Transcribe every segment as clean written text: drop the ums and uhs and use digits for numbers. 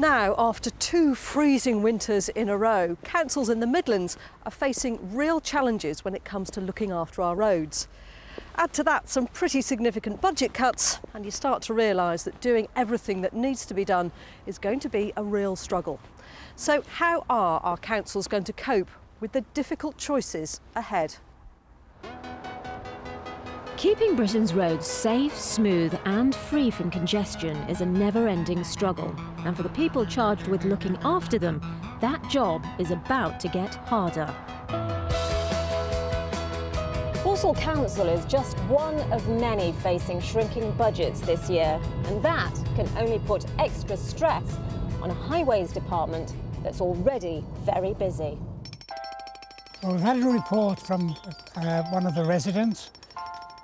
Now, after 2 freezing winters in a row, councils in the Midlands are facing real challenges when it comes to looking after our roads. Add to that some pretty significant budget cuts, and you start to realise that doing everything that needs to be done is going to be a real struggle. So how are our councils going to cope with the difficult choices ahead? Keeping Britain's roads safe, smooth and free from congestion is a never-ending struggle. And for the people charged with looking after them, that job is about to get harder. Walsall Council is just one of many facing shrinking budgets this year, and that can only put extra stress on a highways department that's already very busy. Well, we've had a report from one of the residents.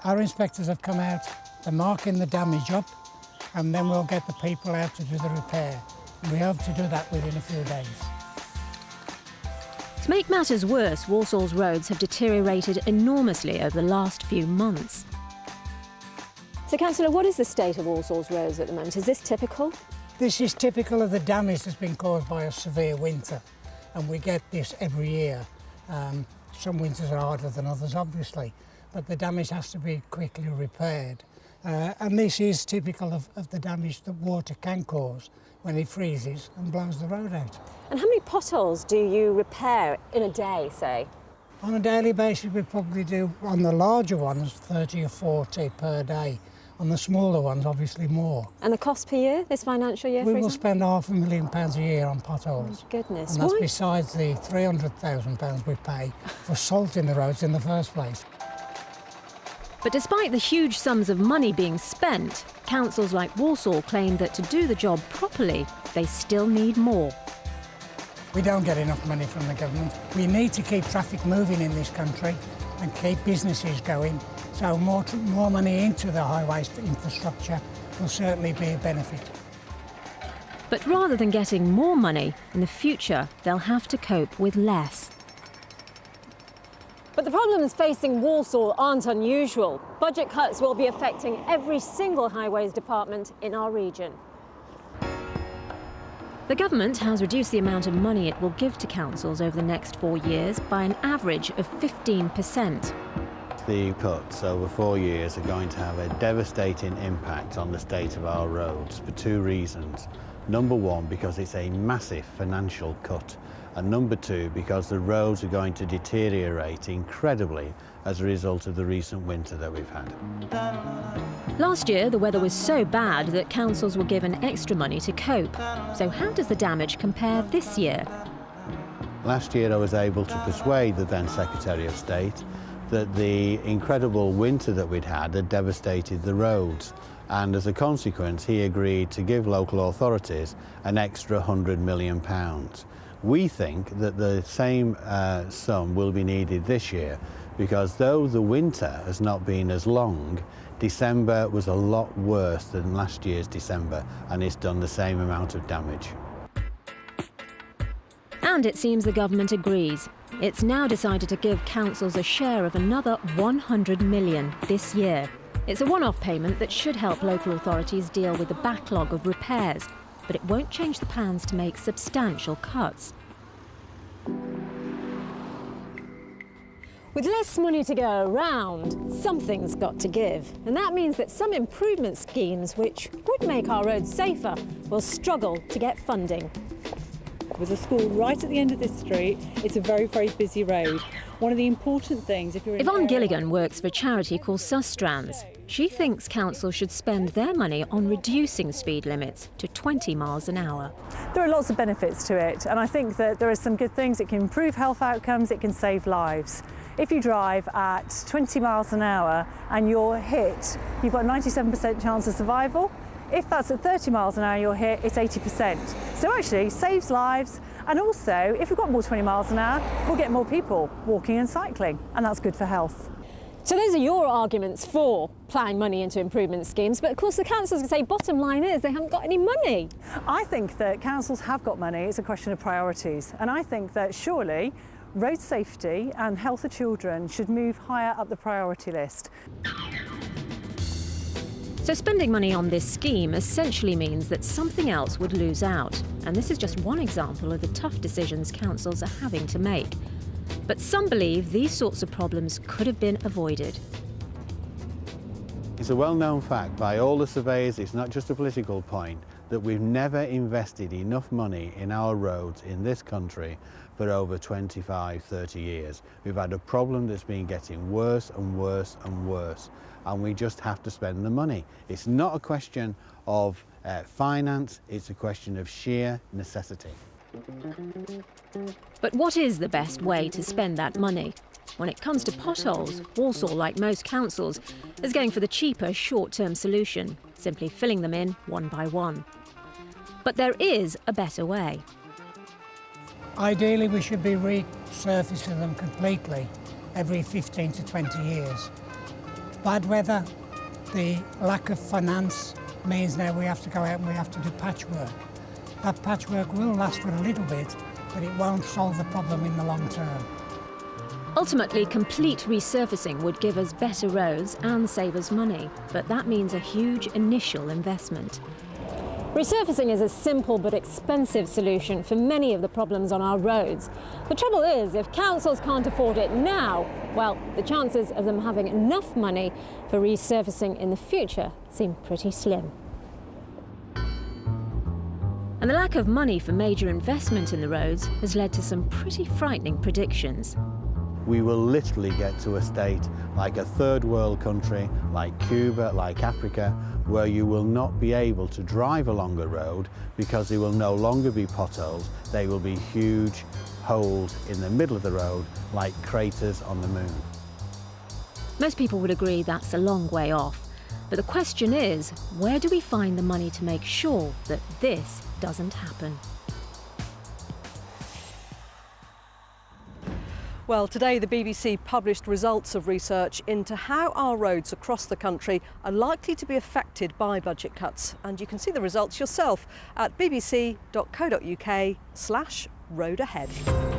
Our inspectors have come out, they're marking the damage up, and then we'll get the people out to do the repair. And we hope to do that within a few days. To make matters worse, Walsall's roads have deteriorated enormously over the last few months. So, Councillor, what is the state of Walsall's roads at the moment? Is this typical? This is typical of the damage that's been caused by a severe winter, and we get this every year. Some winters are harder than others, obviously, but the damage has to be quickly repaired. And this is typical of the damage that water can cause when it freezes and blows the road out. And how many potholes do you repair in a day, say? On a daily basis, we probably do, on the larger ones, 30 or 40 per day. On the smaller ones, obviously more. And the cost per year, this financial year, We for will example? spend £500,000 a year on potholes. Oh, goodness. And that's Why? besides the £300,000 we pay for salt in the roads in the first place. But despite the huge sums of money being spent, councils like Walsall claim that to do the job properly, they still need more. We don't get enough money from the government. We need to keep traffic moving in this country and keep businesses going, so more money into the highways infrastructure will certainly be a benefit. But rather than getting more money, in the future they'll have to cope with less. But the problems facing Walsall aren't unusual. Budget cuts will be affecting every single highways department in our region. The government has reduced the amount of money it will give to councils over the next 4 years by an average of 15%. The cuts over 4 years are going to have a devastating impact on the state of our roads for 2 reasons. Number one, because it's a massive financial cut, and number two, because the roads are going to deteriorate incredibly as a result of the recent winter that we've had. Last year, the weather was so bad that councils were given extra money to cope. So how does the damage compare this year? Last year I was able to persuade the then Secretary of State that the incredible winter that we'd had devastated the roads, and as a consequence he agreed to give local authorities an extra £100 million. We think that the same sum will be needed this year, because though the winter has not been as long, December was a lot worse than last year's December, and it's done the same amount of damage. And it seems the government agrees. It's now decided to give councils a share of another £100 million this year. It's a one-off payment that should help local authorities deal with the backlog of repairs, but it won't change the plans to make substantial cuts. With less money to go around, something's got to give. And that means that some improvement schemes which would make our roads safer will struggle to get funding. With a school right at the end of this street, it's a very, very busy road. One of the important things, if you're in YVONNE Gilligan works for a charity called SUSTRANS. She thinks councils should spend their money on reducing speed limits to 20 miles an hour. There are lots of benefits to it, and I think that there are some good things. It can improve health outcomes, it can save lives. If you drive at 20 miles an hour and you're hit, you've got a 97% chance of survival. If that's at 30 miles an hour you're hit, it's 80%. So actually saves lives, and also if we've got more 20 miles an hour, we'll get more people walking and cycling, and that's good for health. So those are your arguments for ploughing money into improvement schemes, but of course the councils can say bottom line is they haven't got any money. I think that councils have got money, it's a question of priorities, and I think that surely road safety and health of children should move higher up the priority list. So spending money on this scheme essentially means that something else would lose out. And this is just one example of the tough decisions councils are having to make. But some believe these sorts of problems could have been avoided. It's a well-known fact by all the surveyors, it's not just a political point, that we've never invested enough money in our roads in this country for over 25, 30 years. We've had a problem that's been getting worse and worse and worse, and we just have to spend the money. It's not a question of finance, it's a question of sheer necessity. But what is the best way to spend that money? When it comes to potholes, Walsall, like most councils, is going for the cheaper short-term solution, simply filling them in one by one. But there is a better way. Ideally, we should be resurfacing them completely every 15 to 20 years. Bad weather, the lack of finance means now we have to go out and we have to do patchwork. That patchwork will last for a little bit, but it won't solve the problem in the long term. Ultimately, complete resurfacing would give us better roads and save us money, but that means a huge initial investment. Resurfacing is a simple but expensive solution for many of the problems on our roads. The trouble is, if councils can't afford it now, well, the chances of them having enough money for resurfacing in the future seem pretty slim. And the lack of money for major investment in the roads has led to some pretty frightening predictions. We will literally get to a state like a third world country, like Cuba, like Africa, where you will not be able to drive along a road because there will no longer be potholes. They will be huge holes in the middle of the road, like craters on the moon. Most people would agree that's a long way off. But the question is, where do we find the money to make sure that this doesn't happen? Well, today the BBC published results of research into how our roads across the country are likely to be affected by budget cuts. And you can see the results yourself at bbc.co.uk/roadahead.